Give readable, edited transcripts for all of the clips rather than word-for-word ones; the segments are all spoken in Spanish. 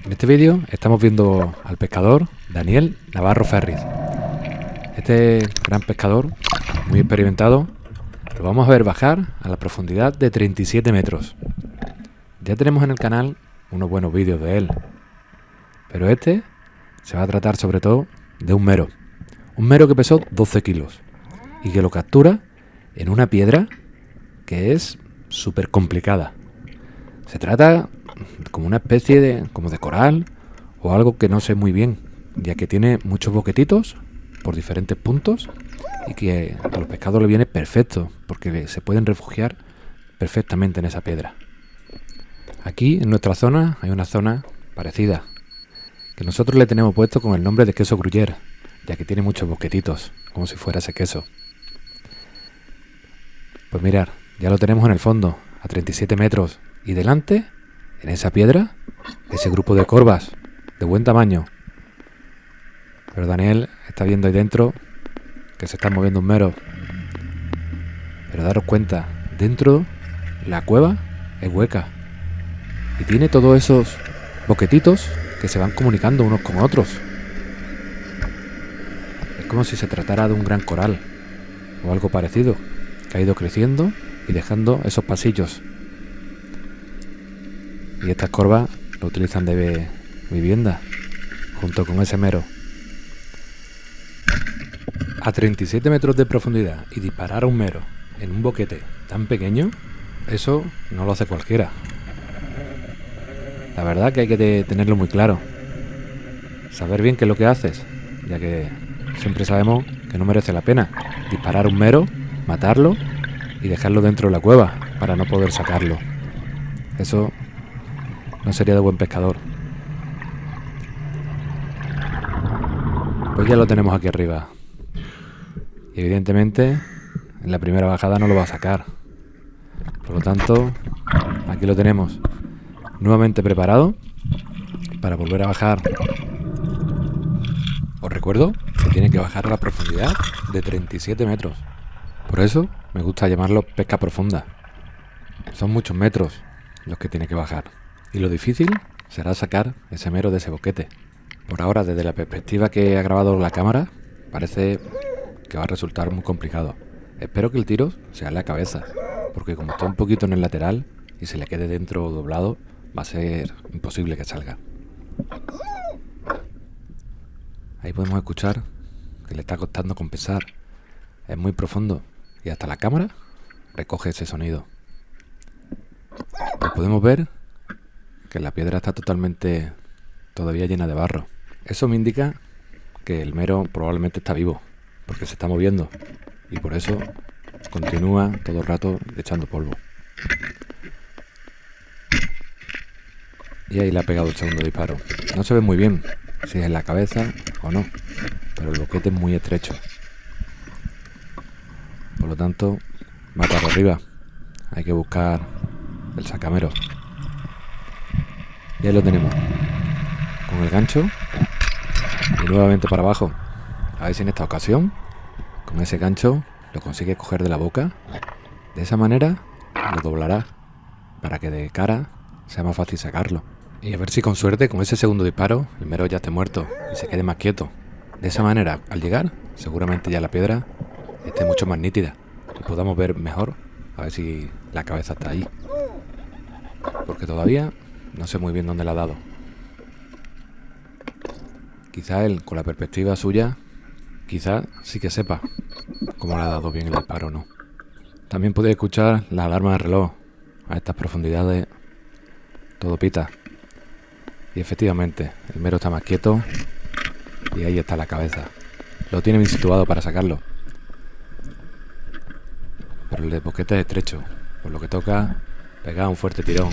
En este vídeo estamos viendo al pescador Daniel Navarro Ferris. Este gran pescador, muy experimentado, lo vamos a ver bajar a la profundidad de 37 metros. Ya tenemos en el canal unos buenos vídeos de él, pero este se va a tratar sobre todo de un mero que pesó 12 kilos y que lo captura en una piedra que es súper complicada. Se trata como una especie de coral o algo que no sé muy bien, ya que tiene muchos boquetitos por diferentes puntos y que a los pescados le viene perfecto porque se pueden refugiar perfectamente en esa piedra. Aquí en nuestra zona hay una zona parecida que nosotros le tenemos puesto con el nombre de queso gruyère, ya que tiene muchos boquetitos, como si fuera ese queso. Pues mirad, ya lo tenemos en el fondo, a 37 metros, y delante, en esa piedra, ese grupo de corvas de buen tamaño. Pero Daniel está viendo ahí dentro que se está moviendo un mero. Pero daros cuenta, dentro la cueva es hueca y tiene todos esos boquetitos que se van comunicando unos con otros. Es como si se tratara de un gran coral o algo parecido, que ha ido creciendo y dejando esos pasillos. Y estas corvas lo utilizan de vivienda junto con ese mero. A 37 metros de profundidad y disparar a un mero en un boquete tan pequeño, eso no lo hace cualquiera. La verdad que hay que tenerlo muy claro, saber bien qué es lo que haces, ya que siempre sabemos que no merece la pena disparar a un mero, matarlo y dejarlo dentro de la cueva para no poder sacarlo. Eso no sería de buen pescador. Pues ya lo tenemos aquí arriba. Y evidentemente en la primera bajada no lo va a sacar. Por lo tanto, aquí lo tenemos nuevamente preparado para volver a bajar. Os recuerdo que tiene que bajar a la profundidad de 37 metros. Por eso me gusta llamarlo pesca profunda. Son muchos metros los que tiene que bajar. Y lo difícil será sacar ese mero de ese boquete. Por ahora, desde la perspectiva que ha grabado la cámara, parece que va a resultar muy complicado. Espero que el tiro sea en la cabeza, porque como está un poquito en el lateral y se le quede dentro doblado, va a ser imposible que salga. Ahí podemos escuchar que le está costando compensar. Es muy profundo y hasta la cámara recoge ese sonido. Pues podemos ver que la piedra está totalmente todavía llena de barro. Eso me indica que el mero probablemente está vivo, porque se está moviendo y por eso continúa todo el rato echando polvo. Y ahí le ha pegado el segundo disparo. No se ve muy bien si es en la cabeza o no, pero el boquete es muy estrecho. Por lo tanto, va para arriba. Hay que buscar el sacamero. Y ahí lo tenemos, con el gancho y nuevamente para abajo. A ver si en esta ocasión con ese gancho lo consigue coger de la boca. De esa manera lo doblará para que de cara sea más fácil sacarlo. Y a ver si con suerte con ese segundo disparo el mero ya esté muerto y se quede más quieto. De esa manera, al llegar, seguramente ya la piedra esté mucho más nítida y podamos ver mejor a ver si la cabeza está ahí, porque todavía no sé muy bien dónde la ha dado. Quizá él, con la perspectiva suya, quizá sí que sepa cómo le ha dado bien el disparo o no. También podéis escuchar la alarma del reloj. A estas profundidades todo pita. Y efectivamente, el mero está más quieto y ahí está la cabeza. Lo tiene bien situado para sacarlo. Pero el boquete es estrecho, por lo que toca pegar un fuerte tirón.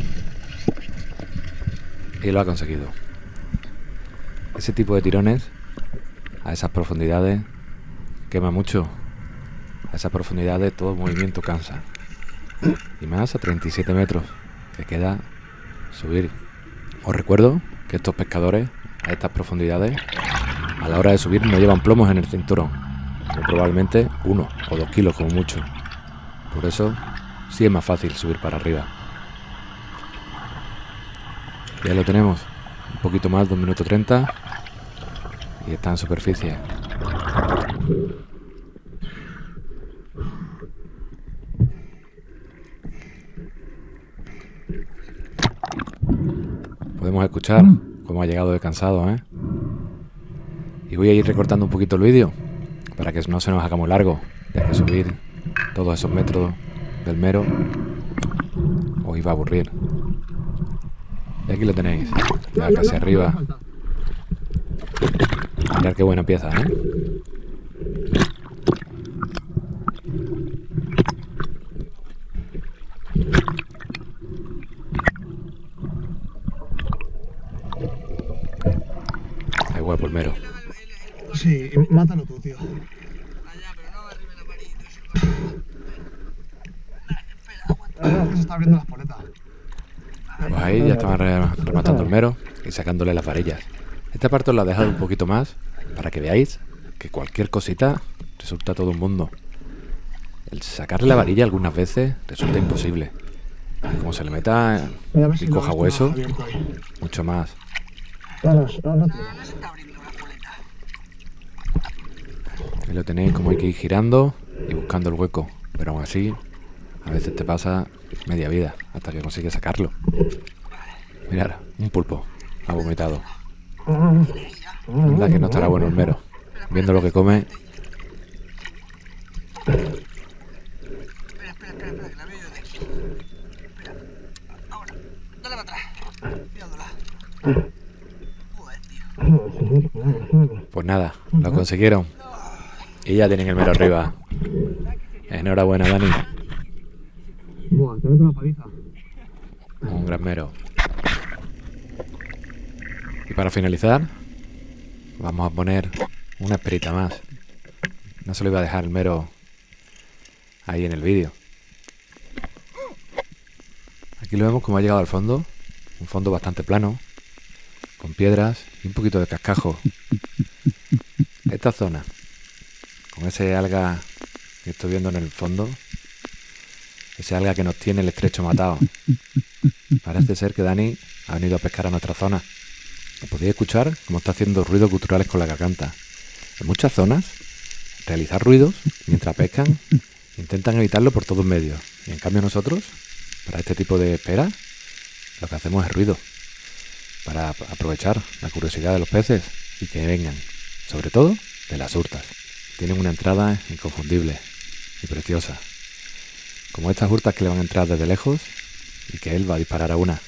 Y lo ha conseguido. Ese tipo de tirones a esas profundidades quema mucho. A esas profundidades todo movimiento cansa. Y más a 37 metros, que queda subir. Os recuerdo que estos pescadores a estas profundidades a la hora de subir no llevan plomos en el cinturón, o probablemente 1 o 2 kilos como mucho. Por eso sí es más fácil subir para arriba. Ya lo tenemos, poquito más de 1 minuto 30 y está en superficie. Podemos escuchar cómo ha llegado de cansado, ¿eh? Y voy a ir recortando un poquito el vídeo para que no se nos haga muy largo, ya que subir todos esos metros del mero os iba a aburrir. Y aquí lo tenéis, ya casi arriba. Mirad qué buena pieza, ¿eh? Hay guapo el mero. Sí, mátalo tú, tío. Se está abriendo la espoleta. Pues ahí ya estaban rematando el mero y sacándole las varillas. Esta parte os la he dejado un poquito más para que veáis que cualquier cosita resulta todo un mundo. El sacarle la varilla algunas veces resulta imposible. Y como se le meta y coja hueso, mucho más. No, Ahí lo tenéis como hay que ir girando y buscando el hueco. Pero aún así, a veces te pasa media vida hasta que consigues sacarlo. Mirad, un pulpo ha vomitado. Anda que no estará bueno el mero. Viendo lo que come. Espera, que la veo yo de aquí. Espera, ahora, dale para atrás. Mirándola. Joder, tío. Pues nada, lo consiguieron. Y ya tienen el mero arriba. Enhorabuena, Dani. Buah, te meto una paliza. Un gran mero. Y para finalizar, vamos a poner una esperita más. No se lo iba a dejar el mero ahí en el vídeo. Aquí lo vemos como ha llegado al fondo. Un fondo bastante plano, con piedras y un poquito de cascajo. Esta zona, con ese alga que estoy viendo en el fondo, ese alga que nos tiene el estrecho matado. Parece ser que Dani ha venido a pescar a nuestra zona. Lo podéis escuchar como está haciendo ruidos guturales con la garganta. En muchas zonas, realizar ruidos mientras pescan intentan evitarlo por todos medios. Y en cambio nosotros, para este tipo de espera, lo que hacemos es ruido. Para aprovechar la curiosidad de los peces y que vengan, sobre todo de las hurtas. Tienen una entrada inconfundible y preciosa. Como estas hurtas que le van a entrar desde lejos y que él va a disparar a una.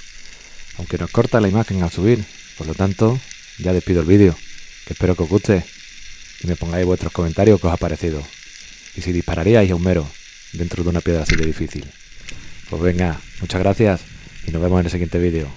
Aunque nos corta la imagen al subir, por lo tanto, ya despido el vídeo, que espero que os guste y me pongáis vuestros comentarios qué os ha parecido. Y si dispararíais a un mero dentro de una piedra así de difícil. Pues venga, muchas gracias y nos vemos en el siguiente vídeo.